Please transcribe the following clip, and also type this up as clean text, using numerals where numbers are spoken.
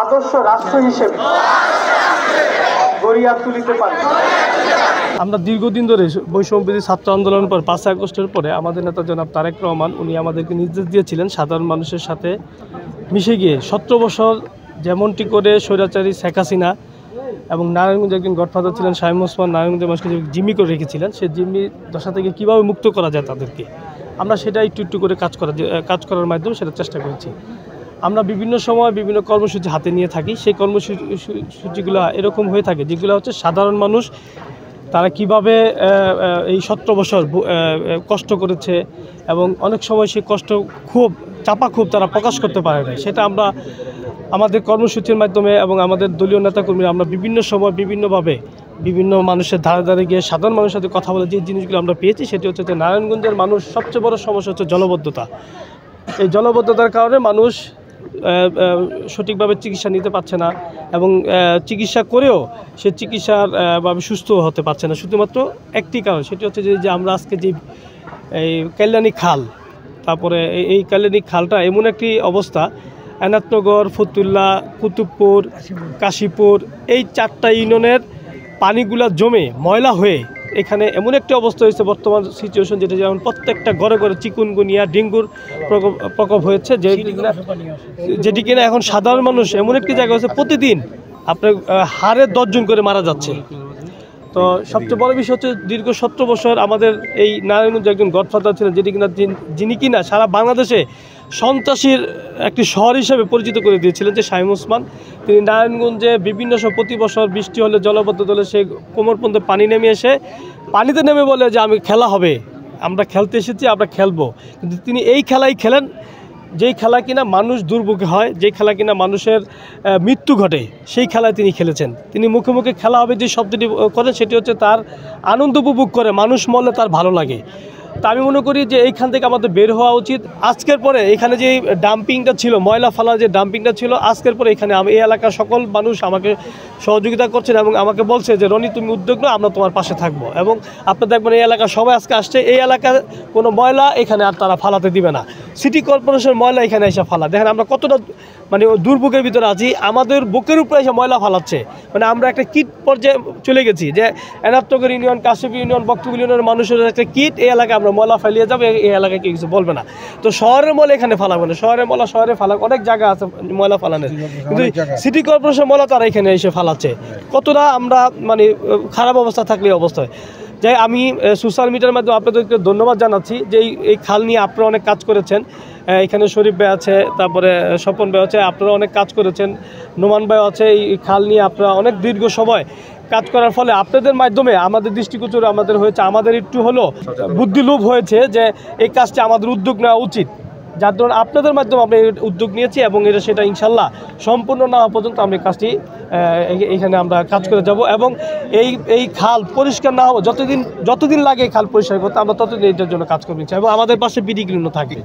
আদর্শ রাষ্ট্র হিসেবে গড়িয়া তুলিতে পারি। আমরা দীর্ঘদিন ধরে বৈষম্যবিরোধী ছাত্র আন্দোলনের পর 5 আগস্টের পরে আমাদের নেতা জনাব তারেক রহমান উনি আমাদেরকে নির্দেশ দিয়েছিলেন সাধারণ মানুষের সাথে মিশে গিয়ে 17 বছর যেমনটি করে স্বৈরাচারী শেখ হাসিনা এবং নারায়ণগঞ্জে একজন গডফাদার ছিলেন শামীম ওসমান, নারায়ণগঞ্জের মানুষকে জিম্মি করে রেখেছিলেন, সেই জিম্মি দশা থেকে কীভাবে মুক্ত করা যায় তাদেরকে, আমরা সেটা একটু করে কাজ করার মাধ্যমে সেটা চেষ্টা করেছি। আমরা বিভিন্ন সময় বিভিন্ন কর্মসূচি হাতে নিয়ে থাকি। সেই কর্মসূচিগুলো এরকম হয়ে থাকে যেগুলো হচ্ছে সাধারণ মানুষ তারা কিভাবে এই 17 বছর কষ্ট করেছে এবং অনেক সময় সেই কষ্ট চাপা ক্ষোভ তারা প্রকাশ করতে পারে না, সেটা আমরা আমাদের কর্মসূচির মাধ্যমে এবং আমাদের দলীয় নেতাকর্মীরা আমরা বিভিন্ন সময় বিভিন্নভাবে বিভিন্ন মানুষের ধারে গিয়ে সাধারণ মানুষের সাথে কথা বলে যে জিনিসগুলো আমরা পেয়েছি সেটি হচ্ছে যে নারায়ণগঞ্জের মানুষ সবচেয়ে বড় সমস্যা হচ্ছে জলবদ্ধতা। এই জলবদ্ধতার কারণে মানুষ সঠিকভাবে চিকিৎসা নিতে পারছে না এবং চিকিৎসা করেও সে চিকিৎসার ভাবে সুস্থ হতে পারছে না, শুধুমাত্র একটি কারণ, সেটি হচ্ছে যে আমরা আজকে যে এই কল্যাণী খাল, তারপরে এই কল্যাণী খালটা এমন একটি অবস্থা, এনায়তনগর, ফতুল্লা, কুতুবপুর, কাশীপুর এই 4টা ইউনিয়নের পানিগুলা জমে ময়লা হয়ে এখানে এমন একটি অবস্থা হয়েছে বর্তমান সিচুয়েশন, যেটা যেমন প্রত্যেকটা ঘরে ঘরে চিকুনগুনিয়া ডেঙ্গুর প্রকোপ হয়েছে, যেটি কিনা এখন সাধারণ মানুষ এমন একটি জায়গা হচ্ছে প্রতিদিন আপনার হারে 10 জন করে মারা যাচ্ছে। তো সবচেয়ে বড় বিষয় হচ্ছে দীর্ঘ 17 বছর আমাদের এই নারায়ণগঞ্জে একজন গডফাদার ছিলেন যিনি কিনা সারা বাংলাদেশে সন্ত্রাসীর একটি শহর হিসেবে পরিচিত করে দিয়েছিলেন, যে শামীম ওসমান। তিনি নারায়ণগঞ্জে বিভিন্ন প্রতি বছর বৃষ্টি হলে জলবদ্ধতা হলে সে কোমর পর্যন্ত পানি নেমে এসে পানিতে নেমে বলে যে আমি খেলা হবে, আমরা খেলতে এসেছি, আমরা খেলবো। কিন্তু তিনি এই খেলাই খেলেন যেই খেলা কিনা মানুষ দুর্ভোগে হয়, যেই খেলা কিনা মানুষের মৃত্যু ঘটে, সেই খেলায় তিনি খেলেছেন। তিনি মুখে মুখে খেলা হবে যে শব্দটি করেন সেটি হচ্ছে তার আনন্দ উপভোগ করে, মানুষ মরলে তার ভালো লাগে। তা আমি মনে করি যে এইখান থেকে আমাদের বের হওয়া উচিত। আজকের পরে এখানে যে ডাম্পিংটা ছিল, ময়লা ফেলার যে ডাম্পিংটা ছিল, আজকের পরে এখানে এই এলাকার সকল মানুষ আমাকে সহযোগিতা করছেন এবং আমাকে বলছে যে রনি তুমি উদ্যোগ নাও, আমরা তোমার পাশে থাকবো। এবং আপনার দেখবেন এই এলাকার সবাই আজকে আসছে, এই এলাকার কোনো ময়লা এখানে আর তারা ফালাতে দিবে না। সিটি কর্পোরেশন ময়লা এখানে এসে ফালা, দেখেন আমরা কতটা মানে দুর্ভোগের ভিতরে আছি, আমাদের বুকের উপরে এসে ময়লা ফালাচ্ছে। মানে আমরা একটা কিট পর্যায়ে চলে গেছি যে এনায়তনগর ইউনিয়ন, কাশীপুর ইউনিয়ন, বক্তব্য ইউনিয়নের মানুষের একটা কিট, এই এলাকায় আমরা ময়লা ফেলিয়ে যাবো, এই এলাকায় কেউ কিছু বলবে না। তো শহরের ময়লা এখানে ফালাবো না, শহরের ময়লা শহরে ফালাক, অনেক জায়গা আছে ময়লা ফালানোর, কিন্তু সিটি কর্পোরেশন ময়লা তারা এখানে এসে ফালাচ্ছে। কতটা আমরা মানে খারাপ অবস্থা থাকলে অবস্থায় যাই। আমি সোশ্যাল মিডিয়ার মাধ্যমে আপনাদেরকে ধন্যবাদ জানাচ্ছি যে এই খাল নিয়ে আপনারা অনেক কাজ করেছেন। এখানে শরীফ ভাই আছে, তারপরে স্বপন ভাই আছে, আপনারা অনেক কাজ করেছেন, নোমান ভাই আছে। এই খাল নিয়ে আপনারা অনেক দীর্ঘ সময় কাজ করার ফলে আপনাদের মাধ্যমে আমাদের দৃষ্টিগোচর আমাদের হয়েছে, আমাদের একটু হলো বুদ্ধিলোভ হয়েছে যে এই কাজটা আমাদের উদ্যোগ নেওয়া উচিত, যার ধরুন আপনাদের মাধ্যমে আমরা উদ্যোগ নিয়েছি এবং সেটা ইনশাল্লাহ সম্পূর্ণ না হওয়া পর্যন্ত আমি কাজটি এখানে আমরা কাজ করে যাব। এবং এই খাল পরিষ্কার না হওয়া যতদিন লাগে এই খাল পরিষ্কার করতে, আমরা ততদিন এটার জন্য কাজ করতে চাই এবং আমাদের পাশে বিডি ক্লিনও থাকে।